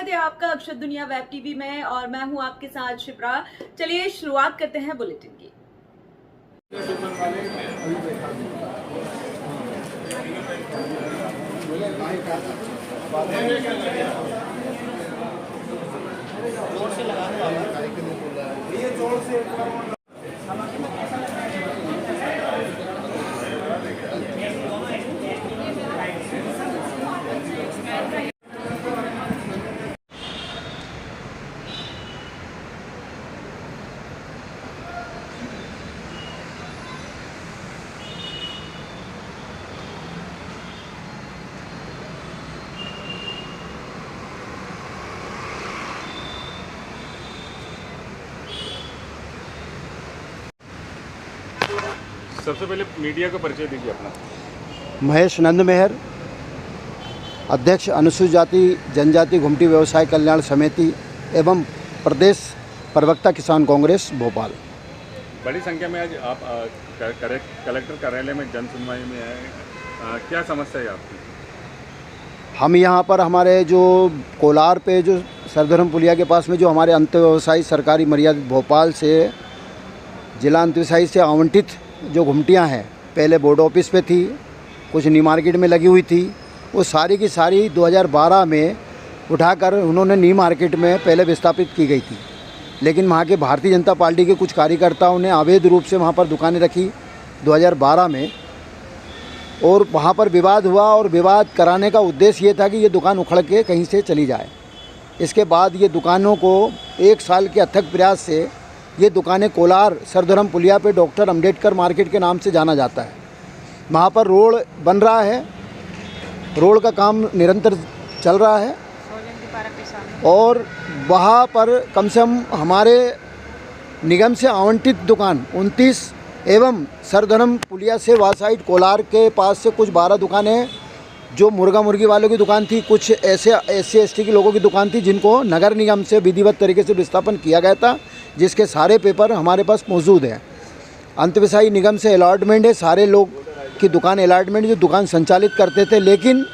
स्वागत है आपका अक्षत दुनिया वेब टीवी में और मैं हूं आपके साथ शिप्रा। चलिए शुरुआत करते हैं बुलेटिन की। सबसे पहले मीडिया का परिचय दीजिए अपना। महेश नंद मेहर, अध्यक्ष अनुसूचित जाति जनजाति घुमटी व्यवसाय कल्याण समिति एवं प्रदेश प्रवक्ता किसान कांग्रेस भोपाल। बड़ी संख्या में आज आप कलेक्टर कार्यालय में जन सुनवाई में आए, क्या समस्या है आपकी? हम यहाँ पर हमारे जो कोलार पे जो सरधर्म पुलिया के पास में जो हमारे अंत्य व्यवसायी सरकारी मर्यादित भोपाल से जिला अंत्य व्यवसायी से आवंटित जो घुमटियाँ हैं, पहले बोर्ड ऑफिस पे थी, कुछ नी मार्केट में लगी हुई थी, वो सारी की सारी 2012 में उठाकर उन्होंने नी मार्केट में पहले विस्थापित की गई थी। लेकिन वहाँ के भारतीय जनता पार्टी के कुछ कार्यकर्ताओं ने अवैध रूप से वहाँ पर दुकानें रखी 2012 में, और वहाँ पर विवाद हुआ और विवाद कराने का उद्देश्य ये था कि ये दुकान उखड़ के कहीं से चली जाए। इसके बाद ये दुकानों को 1 साल के अथक प्रयास से ये दुकानें कोलार सरधर्म पुलिया पे डॉक्टर अम्बेडकर मार्केट के नाम से जाना जाता है। वहाँ पर रोड बन रहा है, रोड का काम निरंतर चल रहा है और वहाँ पर कम से कम हमारे निगम से आवंटित दुकान 29 एवं सरधर्म पुलिया से वह साइड कोलार के पास से कुछ 12 दुकानें जो मुर्गा मुर्गी वालों की दुकान थी, कुछ ऐसे SC/ST के लोगों की दुकान थी जिनको नगर निगम से विधिवत तरीके से विस्थापन किया गया था, जिसके सारे पेपर हमारे पास मौजूद हैं। अंत्य व्यवसायी निगम से अलॉटमेंट है, सारे लोग की दुकान अलॉटमेंट जो दुकान संचालित करते थे। लेकिन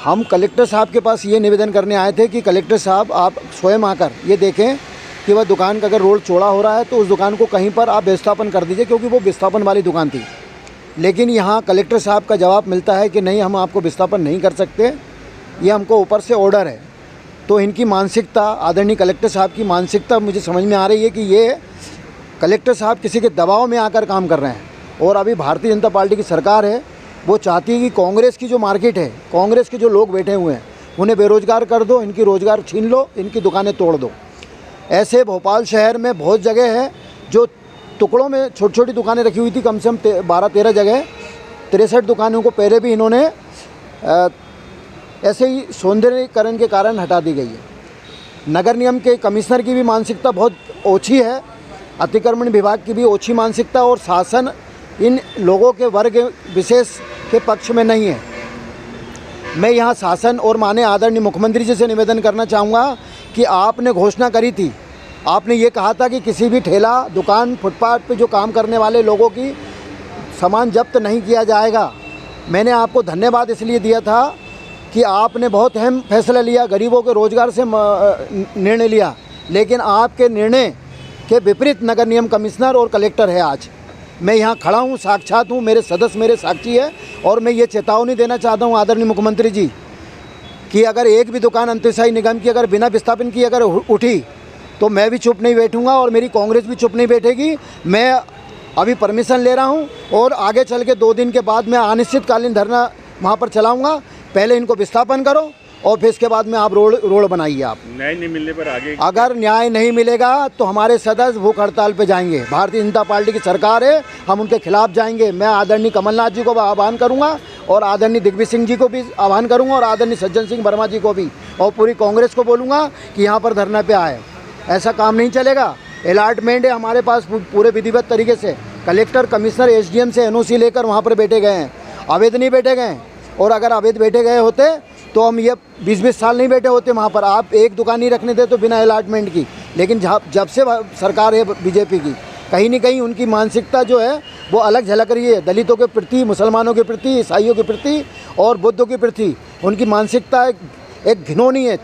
हम कलेक्टर साहब के पास ये निवेदन करने आए थे कि कलेक्टर साहब आप स्वयं आकर ये देखें कि वह दुकान का अगर रोड चौड़ा हो रहा है तो उस दुकान को कहीं पर आप विस्थापन कर दीजिए, क्योंकि वो विस्थापन वाली दुकान थी। लेकिन यहाँ कलेक्टर साहब का जवाब मिलता है कि नहीं, हम आपको विस्थापन नहीं कर सकते, ये हमको ऊपर से ऑर्डर है। तो इनकी मानसिकता, आदरणीय कलेक्टर साहब की मानसिकता मुझे समझ में आ रही है कि ये कलेक्टर साहब किसी के दबाव में आकर काम कर रहे हैं। और अभी भारतीय जनता पार्टी की सरकार है, वो चाहती है कि कांग्रेस की जो मार्केट है, कांग्रेस के जो लोग बैठे हुए हैं उन्हें बेरोजगार कर दो, इनकी रोज़गार छीन लो, इनकी दुकानें तोड़ दो। ऐसे भोपाल शहर में बहुत जगह है जो टुकड़ों में छोटी छोटी दुकानें रखी हुई थी, कम से कम 12-13 जगह 63 दुकानों को पहले भी इन्होंने ऐसे ही सौंदर्यीकरण के कारण हटा दी गई है। नगर निगम के कमिश्नर की भी मानसिकता बहुत ओछी है, अतिक्रमण विभाग की भी ओछी मानसिकता, और शासन इन लोगों के वर्ग विशेष के पक्ष में नहीं है। मैं यहाँ शासन और माननीय आदरणीय मुख्यमंत्री जी से निवेदन करना चाहूँगा कि आपने घोषणा करी थी, आपने ये कहा था कि किसी भी ठेला दुकान फुटपाथ पे जो काम करने वाले लोगों की सामान जब्त नहीं किया जाएगा। मैंने आपको धन्यवाद इसलिए दिया था कि आपने बहुत अहम फैसला लिया, गरीबों के रोज़गार से निर्णय लिया, लेकिन आपके निर्णय के विपरीत नगर निगम कमिश्नर और कलेक्टर है। आज मैं यहाँ खड़ा हूँ, साक्षात हूँ, मेरे सदस्य मेरे साक्षी है, और मैं ये चेतावनी देना चाहता हूँ आदरणीय मुख्यमंत्री जी कि अगर एक भी दुकान अंत्य व्यवसायी निगम की अगर बिना विस्थापन की अगर उठी तो मैं भी चुप नहीं बैठूंगा और मेरी कांग्रेस भी चुप नहीं बैठेगी। मैं अभी परमिशन ले रहा हूं और आगे चल के 2 दिन के बाद मैं अनिश्चितकालीन धरना वहां पर चलाऊंगा। पहले इनको विस्थापन करो और फिर इसके बाद में आप रोड बनाइए। आप न्याय नहीं मिलने पर आगे अगर न्याय नहीं मिलेगा तो हमारे सदस्य भूख हड़ताल पे जाएंगे। भारतीय जनता पार्टी की सरकार है, हम उनके खिलाफ जाएंगे। मैं आदरणीय कमलनाथ जी को आह्वान करूँगा और आदरणीय दिग्विजय सिंह जी को भी आह्वान करूँगा और आदरणीय सज्जन सिंह वर्मा जी को भी, और पूरी कांग्रेस को बोलूँगा कि यहाँ पर धरना पे आए। ऐसा काम नहीं चलेगा। अलॉटमेंट है हमारे पास पूरे विधिवत तरीके से, कलेक्टर कमिश्नर SDM से NOC लेकर वहाँ पर बैठे गए हैं, अवैध नहीं बैठे गए। और अगर अवैध बैठे गए होते तो हम ये 20-20 साल नहीं बैठे होते वहाँ पर। आप एक दुकान नहीं रखने थे तो बिना अलॉटमेंट की। लेकिन जब से सरकार है बीजेपी की, कहीं ना कहीं उनकी मानसिकता जो है वो अलग झलक रही है। दलितों के प्रति, मुसलमानों के प्रति, ईसाइयों के प्रति और बुद्धों के प्रति उनकी मानसिकता एक घिनौनी है।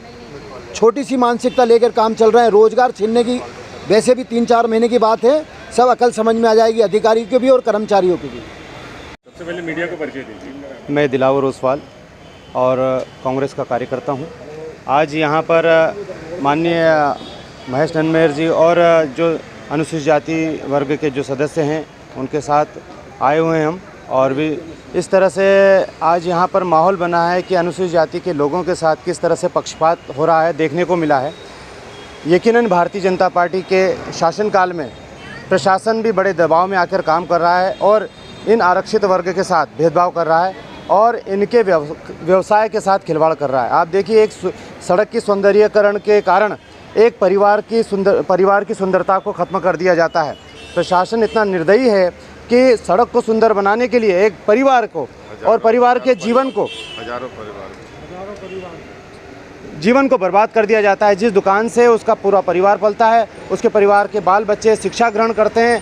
छोटी सी मानसिकता लेकर काम चल रहे हैं। रोजगार छीनने की वैसे भी 3-4 महीने की बात है, सब अकल समझ में आ जाएगी, अधिकारियों की भी और कर्मचारियों की भी। सबसे पहले मीडिया को परिचय दीजिए। मैं दिलावर ओसवाल और कांग्रेस का कार्यकर्ता हूं। आज यहां पर माननीय महेश नन्मेर जी और जो अनुसूचित जाति वर्ग के जो सदस्य हैं उनके साथ आए हुए हैं हम, और भी इस तरह से आज यहां पर माहौल बना है कि अनुसूचित जाति के लोगों के साथ किस तरह से पक्षपात हो रहा है देखने को मिला है। यकीनन भारतीय जनता पार्टी के शासनकाल में प्रशासन भी बड़े दबाव में आकर काम कर रहा है और इन आरक्षित वर्ग के साथ भेदभाव कर रहा है और इनके व्यवसाय के साथ खिलवाड़ कर रहा है। आप देखिए, एक सड़क की सौंदर्यीकरण के कारण एक परिवार की सुंदरता को ख़त्म कर दिया जाता है। प्रशासन इतना निर्दयी है कि सड़क को सुंदर बनाने के लिए एक परिवार को और परिवार के जीवन को बर्बाद कर दिया जाता है। जिस दुकान से उसका पूरा परिवार पलता है, उसके परिवार के बाल बच्चे शिक्षा ग्रहण करते हैं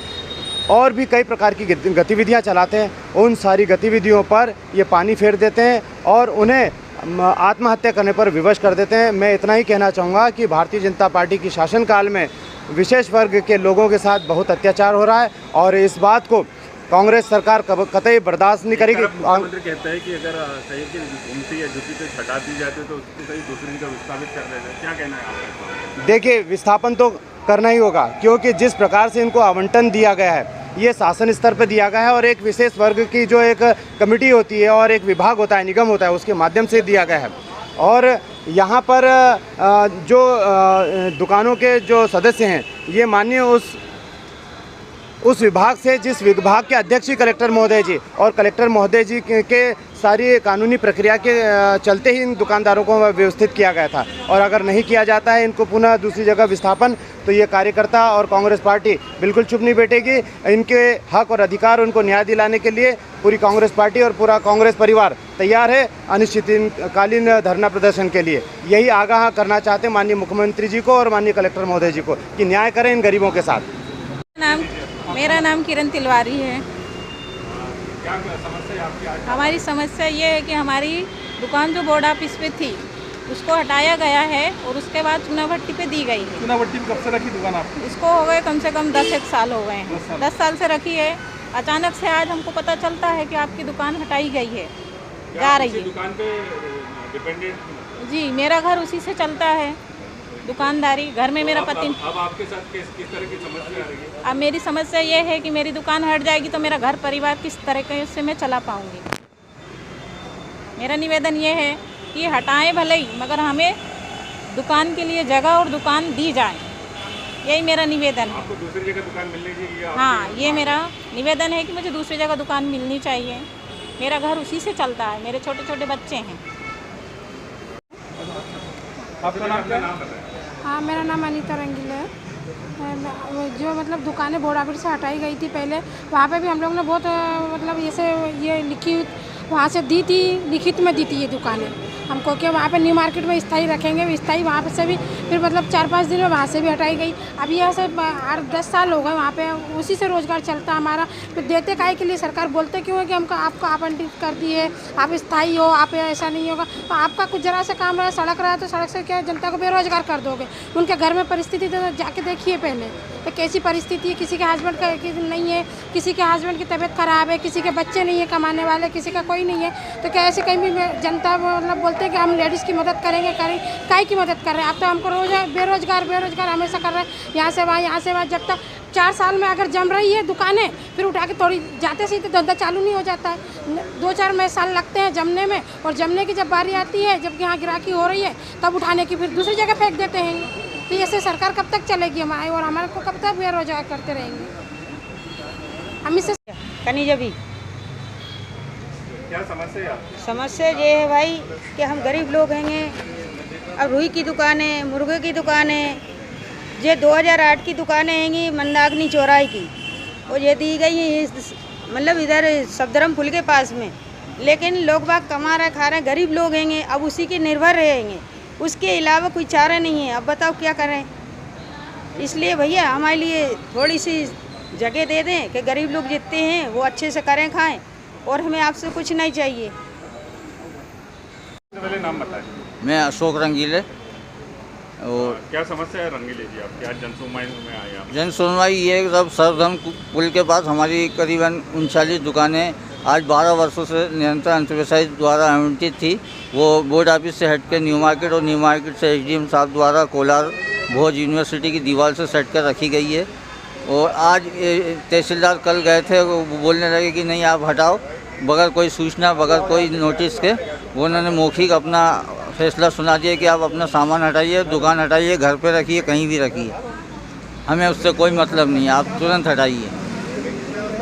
और भी कई प्रकार की गतिविधियां चलाते हैं, उन सारी गतिविधियों पर ये पानी फेर देते हैं और उन्हें आत्महत्या करने पर विवश कर देते हैं। मैं इतना ही कहना चाहूँगा कि भारतीय जनता पार्टी की शासनकाल में विशेष वर्ग के लोगों के साथ बहुत अत्याचार हो रहा है और इस बात को कांग्रेस सरकार कतई बर्दाश्त नहीं करेगी। मुख्यमंत्री कहता है कि अगर कहीं की घूमती या जूती पे हटा दी जाती तो उसको कहीं दूसरी जगह विस्थापित कर देते हैं, क्या कहना है आपका? देखिए, विस्थापन तो करना ही होगा, क्योंकि जिस प्रकार से इनको आवंटन दिया गया है ये शासन स्तर पर दिया गया है और एक विशेष वर्ग की जो एक कमेटी होती है और एक विभाग होता है, निगम होता है, उसके माध्यम से दिया गया है। और यहाँ पर जो दुकानों के जो सदस्य हैं ये माननीय उस विभाग से, जिस विभाग के अध्यक्ष कलेक्टर महोदय जी और कलेक्टर महोदय जी के सारी कानूनी प्रक्रिया के चलते ही इन दुकानदारों को व्यवस्थित किया गया था। और अगर नहीं किया जाता है इनको पुनः दूसरी जगह विस्थापन, तो ये कार्यकर्ता और कांग्रेस पार्टी बिल्कुल चुप नहीं बैठेगी। इनके हक और अधिकार, उनको न्याय दिलाने के लिए पूरी कांग्रेस पार्टी और पूरा कांग्रेस परिवार तैयार है अनिश्चितकालीन धरना प्रदर्शन के लिए। यही आगाह करना चाहते हैं माननीय मुख्यमंत्री जी को और माननीय कलेक्टर महोदय जी को कि न्याय करें इन गरीबों के साथ। मेरा नाम किरण तिलवारी है। क्या समस्या है आपकी आज? हमारी समस्या ये है कि हमारी दुकान जो बोर्ड ऑफिस पे थी उसको हटाया गया है और उसके बाद चुनाभट्टी पे दी गई है। चुनाभट्टी में कब से रखी दुकान आपकी? इसको हो गए कम से कम 10 साल हो गए हैं। 10 साल से रखी है। अचानक से आज हमको पता चलता है कि आपकी दुकान हटाई गई है, जा रही है। दुकान पे डिपेंडेंट? जी, मेरा घर उसी से चलता है, दुकानदारी। घर में मेरा पति। अब आपके साथ किस तरह की समस्या आ रही है? अब मेरी समस्या ये है कि मेरी दुकान हट जाएगी तो मेरा घर परिवार किस तरह से मैं चला पाऊँगी। मेरा निवेदन ये है कि हटाएं भले ही, मगर हमें दुकान के लिए जगह और दुकान दी जाए, यही मेरा निवेदन है। आपको दूसरी जगह दुकान मिलनी चाहिए? हाँ, ये मेरा निवेदन है कि मुझे दूसरी जगह दुकान मिलनी चाहिए। मेरा घर उसी से चलता है, मेरे छोटे छोटे बच्चे हैं। आपका नाम क्या? हाँ, मेरा नाम अनीता रंगीला है। जो मतलब दुकानें बोर्ड ऑफिस से हटाई गई थी पहले, वहाँ पे भी हम लोग ने बहुत मतलब ऐसे ये लिखी वहाँ से दी थी, लिखित में दी थी ये दुकानें हमको कि वहाँ पे न्यू मार्केट में स्थायी रखेंगे। स्थायी वहाँ पे से भी फिर मतलब 4-5 दिन में वहाँ से भी हटाई गई। अभी यहाँ से 8-10 साल हो गए वहाँ पे, उसी से रोज़गार चलता हमारा। फिर देते काहे के लिए? सरकार बोलते क्यों है कि हमको आपको आवंटित कर दी है, आप स्थायी हो, आप ऐसा नहीं होगा। तो आपका कुछ जरा सा काम रहा, सड़क रहा है तो सड़क से क्या जनता को बेरोजगार कर दोगे? उनके घर में परिस्थिति तो जाके देखिए पहले तो कैसी परिस्थिति है। किसी के हस्बैंड का नहीं है, किसी के हस्बैंड की तबीयत खराब है, किसी के बच्चे नहीं है कमाने वाले, किसी का कोई नहीं है। तो क्या ऐसे कहीं भी जनता मतलब बोलते हैं कि हम लेडीज़ की मदद करेंगे, काहे की मदद कर रहे हैं? आप तो हमको बेरोजगार हमेशा कर रहे हैं, यहाँ से वहाँ। जब तक 4 साल में अगर जम रही है दुकानें, फिर उठा के थोड़ी जाते से ही तो धंधा चालू नहीं हो जाता है। 2-4 साल लगते हैं जमने में, और जमने की जब बारी आती है, जब यहाँ गिराकी हो रही है, तब उठाने की फिर दूसरी जगह फेंक देते हैं। तो ऐसे सरकार कब तक चलेगी हमारे, और हमारे को कब तक बेरोजगार करते रहेंगे? हम इससे कनी जबी क्या समस्या है आपकी? समस्या ये है भाई कि हम गरीब लोग हैं। अब रुई की दुकानें, मुर्गे की दुकानें, ये 2008 की दुकानें हैंगी मंदाकिनी चौराहे की, और ये दी गई हैं मतलब इधर सफदरम पुल के पास में। लेकिन लोग बाग कमा रहे, खा रहे, गरीब लोग हैंगे, अब उसी के निर्भर रहेंगे, उसके अलावा कोई चारा नहीं है। अब बताओ क्या करें? इसलिए भैया हमारे लिए थोड़ी सी जगह दे दें कि गरीब लोग जितने हैं वो अच्छे से करें, खाएं, और हमें आपसे कुछ नहीं चाहिए। पहले नाम बताएं। मैं अशोक रंगीले। और क्या समस्या है रंगीले जी आपकी? आज जनसुनवाई में आए आप। जन सुनवाई ये सब सर्वधर्म पुल के पास हमारी करीबन 39 दुकानें आज 12 वर्षों से निरंतर अंतर्व्यवसायी द्वारा आवंटित थी। वो बोर्ड ऑफिस से हट के न्यू मार्केट और न्यू मार्केट से एसडीएम साहब द्वारा कोलार भोज यूनिवर्सिटी की दीवार से सट कर रखी गई है। और आज तहसीलदार कल गए थे, वो बोलने लगे कि नहीं आप हटाओ, बगैर कोई सूचना बगैर कोई नोटिस के। वो उन्होंने मौखिक अपना फैसला सुना दिया कि आप अपना सामान हटाइए, दुकान हटाइए, घर पे रखिए, कहीं भी रखिए, हमें उससे कोई मतलब नहीं है, आप तुरंत हटाइए।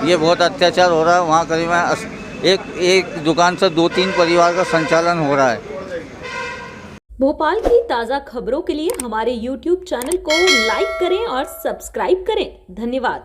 ये बहुत अत्याचार हो रहा है। वहाँ करीबन एक दुकान से 2-3 परिवार का संचालन हो रहा है। भोपाल की ताज़ा खबरों के लिए हमारे YouTube चैनल को लाइक करें और सब्सक्राइब करें। धन्यवाद।